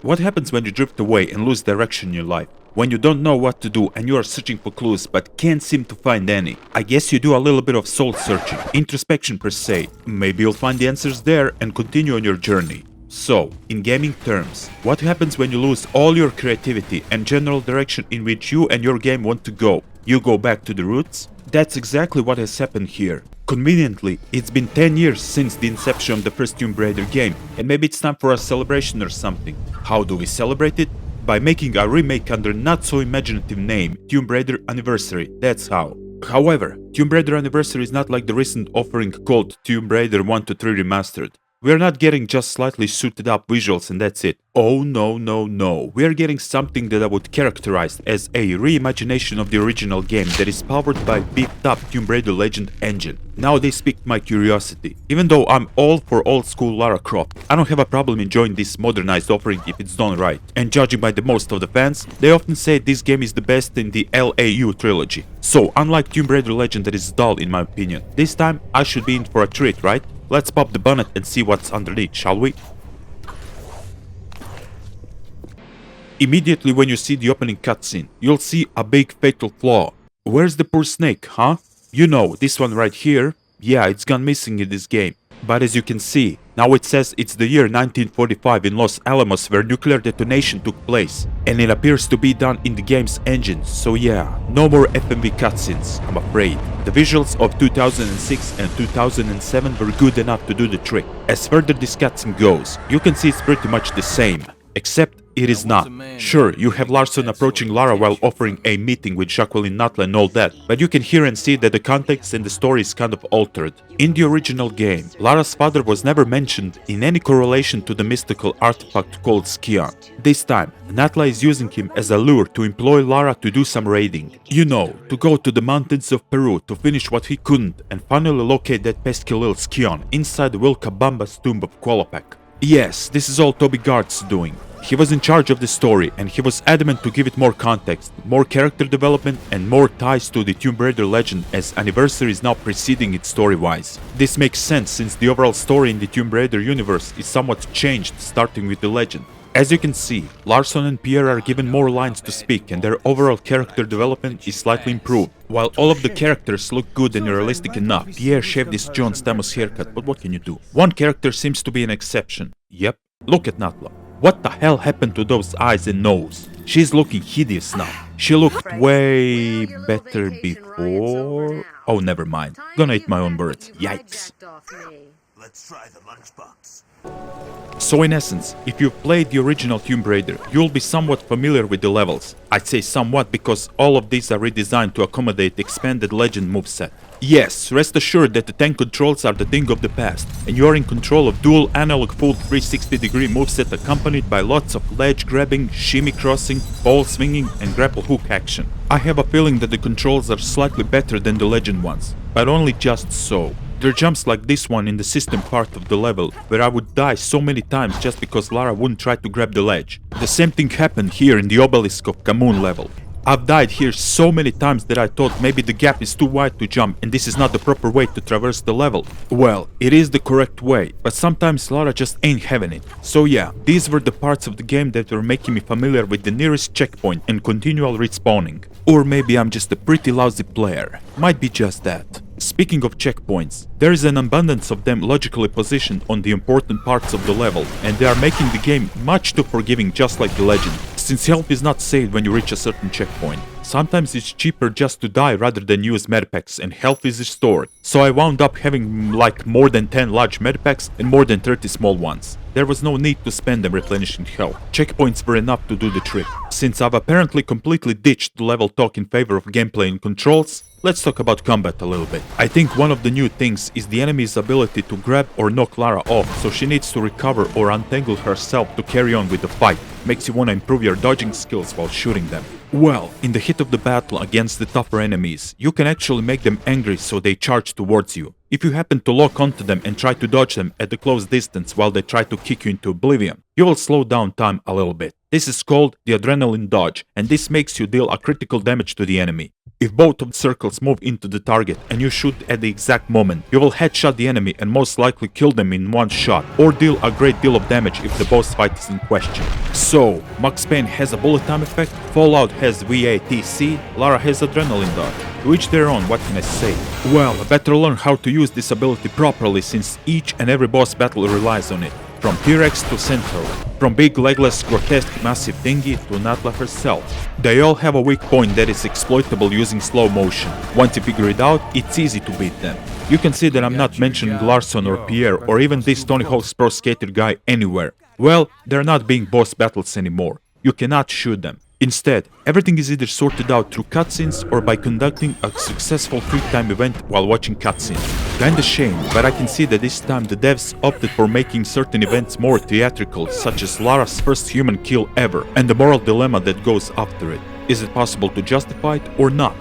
What happens when you drift away and lose direction in your life? When you don't know what to do and you are searching for clues but can't seem to find any? I guess you do a little bit of soul searching, introspection per se. Maybe you'll find the answers there and continue on your journey. So, in gaming terms, what happens when you lose all your creativity and general direction in which you and your game want to go? You go back to the roots? That's exactly what has happened here. Conveniently, it's been 10 years since the inception of the first Tomb Raider game, and maybe it's time for a celebration or something. How do we celebrate it? By making a remake under not so imaginative name, Tomb Raider Anniversary, that's how. However, Tomb Raider Anniversary is not like the recent offering called Tomb Raider 1-3 Remastered. We're not getting just slightly suited up visuals and that's it. Oh no, we're getting something that I would characterize as a reimagination of the original game that is powered by beefed up Tomb Raider Legend engine. Now they piqued my curiosity. Even though I'm all for old school Lara Croft, I don't have a problem enjoying this modernized offering if it's done right. And judging by the most of the fans, they often say this game is the best in the LAU trilogy. So unlike Tomb Raider Legend that is dull in my opinion, this time I should be in for a treat, right? Let's pop the bonnet and see what's underneath, shall we? Immediately when you see the opening cutscene, you'll see a big fatal flaw. Where's the poor snake, huh? You know, this one right here. Yeah, it's gone missing in this game. But as you can see, now it says it's the year 1945 in Los Alamos where nuclear detonation took place. And it appears to be done in the game's engine, so yeah, no more FMV cutscenes, I'm afraid. The visuals of 2006 and 2007 were good enough to do the trick. As further this cutscene goes, you can see it's pretty much the same. Except it is not. Sure, you have Larson approaching Lara while offering a meeting with Jacqueline Nuttall and all that, but you can hear and see that the context and the story is kind of altered. In the original game, Lara's father was never mentioned in any correlation to the mystical artifact called Skion. This time, Nuttall is using him as a lure to employ Lara to do some raiding. You know, to go to the mountains of Peru to finish what he couldn't and finally locate that pesky little Skion inside Wilcabamba's tomb of Qualopec. Yes, this is all Toby Gard's doing. He was in charge of the story and he was adamant to give it more context, more character development and more ties to the Tomb Raider legend as Anniversary is now preceding it story-wise. This makes sense since the overall story in the Tomb Raider universe is somewhat changed starting with the legend. As you can see, Larson and Pierre are given more lines to speak and their overall character development is slightly improved. While all of the characters look good and realistic enough, Pierre shaved his John Stamos haircut, but what can you do? One character seems to be an exception. Yep, look at Nuttall. What the hell happened to those eyes and nose? She's looking hideous now. She looked way better before... Oh, never mind. Gonna eat my own words. Yikes. Let's try the lunchbox. So in essence, if you've played the original Tomb Raider, you'll be somewhat familiar with the levels. I'd say somewhat because all of these are redesigned to accommodate the expanded Legend moveset. Yes, rest assured that the tank controls are the thing of the past, and you're in control of dual analog full 360-degree moveset accompanied by lots of ledge grabbing, shimmy crossing, pole swinging and grapple hook action. I have a feeling that the controls are slightly better than the Legend ones, but only just so. There are jumps like this one in the system part of the level, where I would die so many times just because Lara wouldn't try to grab the ledge. The same thing happened here in the obelisk of Kamoon level. I've died here so many times that I thought maybe the gap is too wide to jump and this is not the proper way to traverse the level. Well, it is the correct way, but sometimes Lara just ain't having it. So yeah, these were the parts of the game that were making me familiar with the nearest checkpoint and continual respawning. Or maybe I'm just a pretty lousy player. Might be just that. Speaking of checkpoints, there is an abundance of them logically positioned on the important parts of the level, and they are making the game much too forgiving just like the Legend. Since health is not saved when you reach a certain checkpoint, sometimes it's cheaper just to die rather than use medpacks and health is restored. So I wound up having like more than 10 large medpacks and more than 30 small ones. There was no need to spend them replenishing health. Checkpoints were enough to do the trick. Since I've apparently completely ditched the level talk in favor of gameplay and controls, let's talk about combat a little bit. I think one of the new things is the enemy's ability to grab or knock Lara off, so she needs to recover or untangle herself to carry on with the fight. Makes you want to improve your dodging skills while shooting them. Well, in the heat of the battle against the tougher enemies, you can actually make them angry so they charge towards you. If you happen to lock onto them and try to dodge them at a close distance while they try to kick you into oblivion, you will slow down time a little bit. This is called the adrenaline dodge, and this makes you deal a critical damage to the enemy. If both of the circles move into the target and you shoot at the exact moment, you will headshot the enemy and most likely kill them in one shot, or deal a great deal of damage if the boss fight is in question. So, Max Payne has a bullet time effect, Fallout has VATC, Lara has adrenaline dodge. To each their own, what can I say? Well, I better learn how to use this ability properly since each and every boss battle relies on it. From T-Rex to Centaur, from big legless grotesque massive thingy to Natla herself. They all have a weak point that is exploitable using slow motion. Once you figure it out, it's easy to beat them. You can see that I'm not mentioning Larson or Pierre or even this Tony Hawk's Pro Skater guy anywhere. Well, they're not being boss battles anymore. You cannot shoot them. Instead, everything is either sorted out through cutscenes or by conducting a successful quick-time event while watching cutscenes. Kinda shame, but I can see that this time the devs opted for making certain events more theatrical, such as Lara's first human kill ever, and the moral dilemma that goes after it. Is it possible to justify it or not?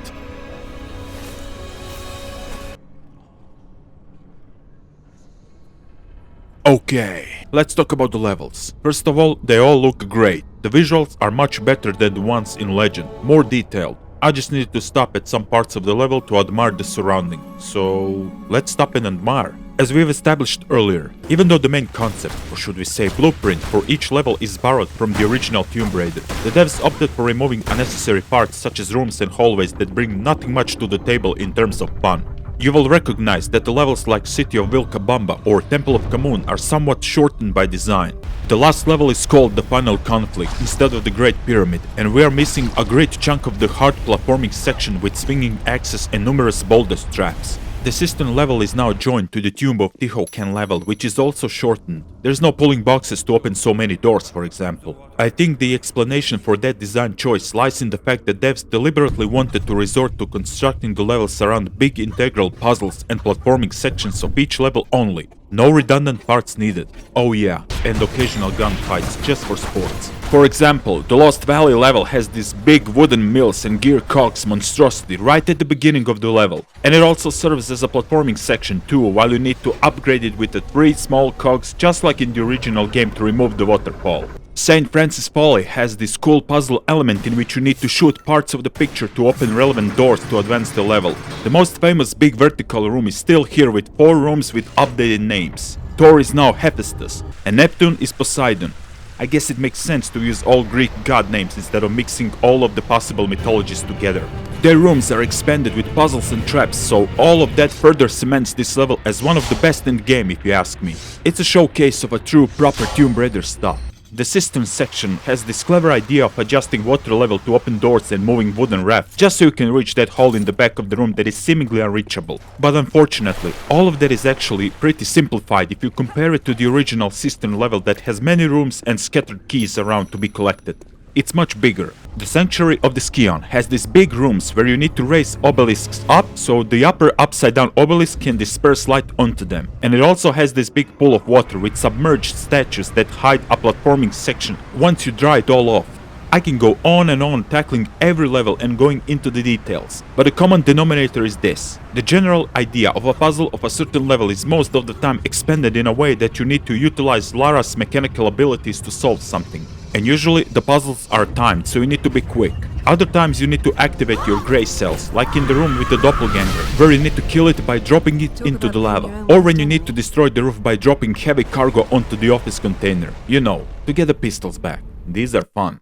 Okay, let's talk about the levels. First of all, they all look great. The visuals are much better than the ones in Legend, more detailed. I just needed to stop at some parts of the level to admire the surrounding. So, let's stop and admire. As we've established earlier, even though the main concept, or should we say blueprint, for each level is borrowed from the original Tomb Raider, the devs opted for removing unnecessary parts such as rooms and hallways that bring nothing much to the table in terms of fun. You will recognize that the levels like City of Vilcabamba or Temple of Khamun are somewhat shortened by design. The last level is called the Final Conflict instead of the Great Pyramid, and we are missing a great chunk of the hard platforming section with swinging axes and numerous boulder traps. The cistern level is now joined to the Tomb of Tihocan level, which is also shortened. There's no pulling boxes to open so many doors, for example. I think the explanation for that design choice lies in the fact that devs deliberately wanted to resort to constructing the levels around big integral puzzles and platforming sections of each level only. No redundant parts needed. Oh yeah, and occasional gunfights just for sports. For example, the Lost Valley level has these big wooden mills and gear cogs monstrosity right at the beginning of the level. And it also serves as a platforming section too, while you need to upgrade it with the 3 small cogs just like in the original game to remove the waterfall. St. Francis Folly has this cool puzzle element in which you need to shoot parts of the picture to open relevant doors to advance the level. The most famous big vertical room is still here with 4 rooms with updated names. Thor is now Hephaestus, and Neptune is Poseidon. I guess it makes sense to use all Greek god names instead of mixing all of the possible mythologies together. Their rooms are expanded with puzzles and traps, so all of that further cements this level as one of the best in the game if you ask me. It's a showcase of a true proper Tomb Raider stuff. The system section has this clever idea of adjusting water level to open doors and moving wooden rafts, just so you can reach that hole in the back of the room that is seemingly unreachable. But unfortunately, all of that is actually pretty simplified if you compare it to the original system level that has many rooms and scattered keys around to be collected. It's much bigger. The Sanctuary of the Scion has these big rooms where you need to raise obelisks up so the upper upside down obelisk can disperse light onto them. And it also has this big pool of water with submerged statues that hide a platforming section once you dry it all off. I can go on and on tackling every level and going into the details, but the common denominator is this. The general idea of a puzzle of a certain level is most of the time expanded in a way that you need to utilize Lara's mechanical abilities to solve something. And usually the puzzles are timed, so you need to be quick. Other times you need to activate your grey cells, like in the room with the doppelganger, where you need to kill it by dropping it into the lava. Or when you need to destroy the roof by dropping heavy cargo onto the office container. You know, to get the pistols back. These are fun.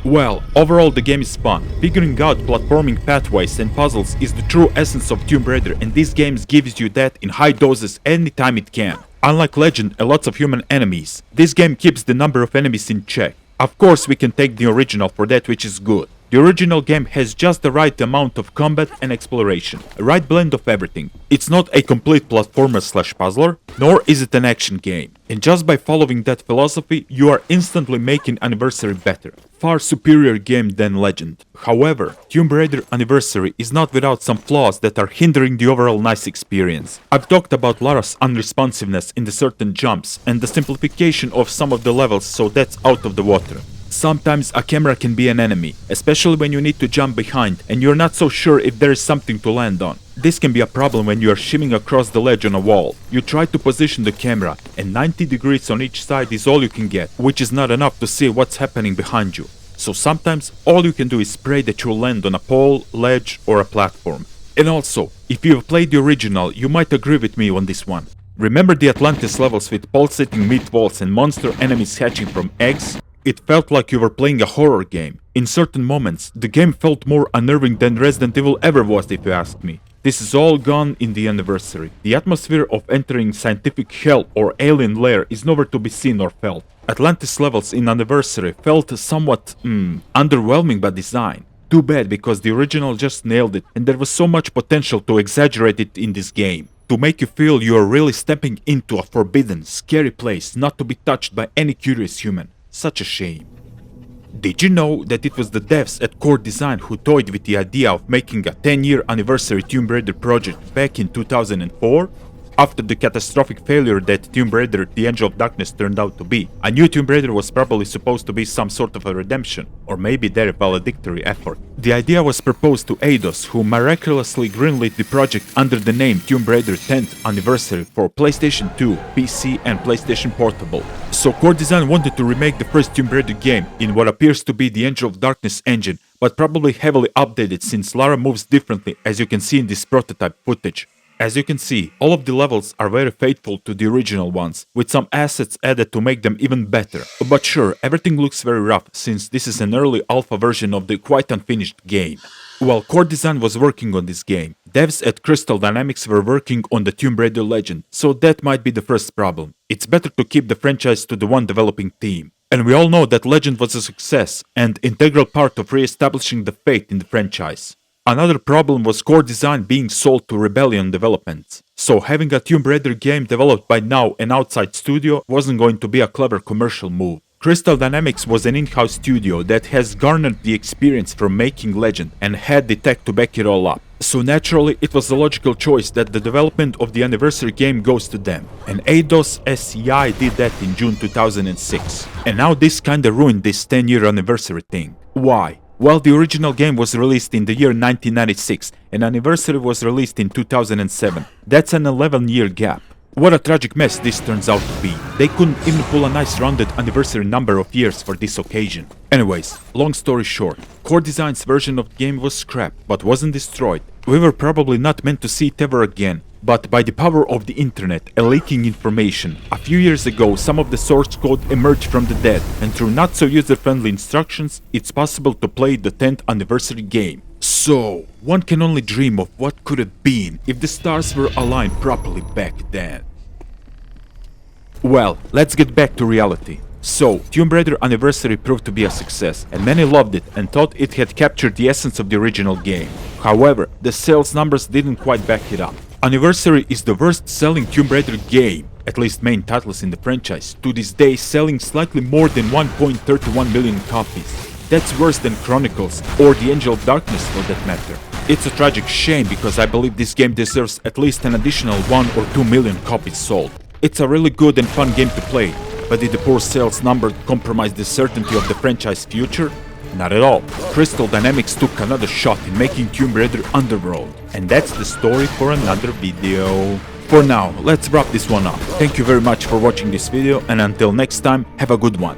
Well, overall the game is fun. Figuring out platforming pathways and puzzles is the true essence of Tomb Raider, and this game gives you that in high doses anytime it can. Unlike Legend and lots of human enemies, this game keeps the number of enemies in check. Of course we can take the original for that, which is good. The original game has just the right amount of combat and exploration, a right blend of everything. It's not a complete platformer/puzzler, nor is it an action game. And just by following that philosophy, you are instantly making Anniversary better. Far superior game than Legend. However, Tomb Raider Anniversary is not without some flaws that are hindering the overall nice experience. I've talked about Lara's unresponsiveness in the certain jumps and the simplification of some of the levels, so that's out of the water. Sometimes a camera can be an enemy, especially when you need to jump behind and you're not so sure if there is something to land on. This can be a problem when you are shimming across the ledge on a wall. You try to position the camera and 90 degrees on each side is all you can get, which is not enough to see what's happening behind you. So sometimes all you can do is pray that you'll land on a pole, ledge or a platform. And also, if you've played the original, you might agree with me on this one. Remember the Atlantis levels with pulsating meatballs and monster enemies hatching from eggs? It felt like you were playing a horror game. In certain moments, the game felt more unnerving than Resident Evil ever was, if you ask me. This is all gone in the Anniversary. The atmosphere of entering scientific hell or alien lair is nowhere to be seen or felt. Atlantis levels in Anniversary felt somewhat, underwhelming by design. Too bad, because the original just nailed it and there was so much potential to exaggerate it in this game. To make you feel you are really stepping into a forbidden, scary place not to be touched by any curious human. Such a shame. Did you know that it was the devs at Core Design who toyed with the idea of making a 10-year anniversary Tomb Raider project back in 2004? After the catastrophic failure that Tomb Raider The Angel of Darkness turned out to be, a new Tomb Raider was probably supposed to be some sort of a redemption, or maybe their valedictory effort. The idea was proposed to Eidos, who miraculously greenlit the project under the name Tomb Raider 10th Anniversary for PlayStation 2, PC and PlayStation Portable. So Core Design wanted to remake the first Tomb Raider game in what appears to be the Angel of Darkness engine, but probably heavily updated since Lara moves differently, as you can see in this prototype footage. As you can see, all of the levels are very faithful to the original ones, with some assets added to make them even better. But sure, everything looks very rough, since this is an early alpha version of the quite unfinished game. While Core Design was working on this game, devs at Crystal Dynamics were working on the Tomb Raider Legend, so that might be the first problem. It's better to keep the franchise to the one developing team. And we all know that Legend was a success, and integral part of re-establishing the faith in the franchise. Another problem was Core Design being sold to Rebellion Developments, so having a Tomb Raider game developed by now an outside studio wasn't going to be a clever commercial move. Crystal Dynamics was an in-house studio that has garnered the experience from making Legend and had the tech to back it all up. So naturally, it was a logical choice that the development of the anniversary game goes to them. And Eidos SCI did that in June 2006. And now this kinda ruined this 10-year anniversary thing. Why? Well, the original game was released in the year 1996 and Anniversary was released in 2007. That's an 11-year gap. What a tragic mess this turns out to be. They couldn't even pull a nice rounded anniversary number of years for this occasion. Anyways, long story short, Core Design's version of the game was scrapped but wasn't destroyed. We were probably not meant to see it ever again. But by the power of the internet and leaking information, a few years ago some of the source code emerged from the dead, and through not so user-friendly instructions, it's possible to play the 10th anniversary game. So, one can only dream of what could have been if the stars were aligned properly back then. Well, let's get back to reality. So, Tomb Raider Anniversary proved to be a success, and many loved it and thought it had captured the essence of the original game. However, the sales numbers didn't quite back it up. Anniversary is the worst selling Tomb Raider game, at least main titles in the franchise, to this day selling slightly more than 1.31 million copies. That's worse than Chronicles or The Angel of Darkness for that matter. It's a tragic shame because I believe this game deserves at least an additional 1 or 2 million copies sold. It's a really good and fun game to play, but did the poor sales number compromise the certainty of the franchise future? Not at all. Crystal Dynamics took another shot in making Tomb Raider Underworld, and that's the story for another video. For now, let's wrap this one up. Thank you very much for watching this video, and until next time, have a good one.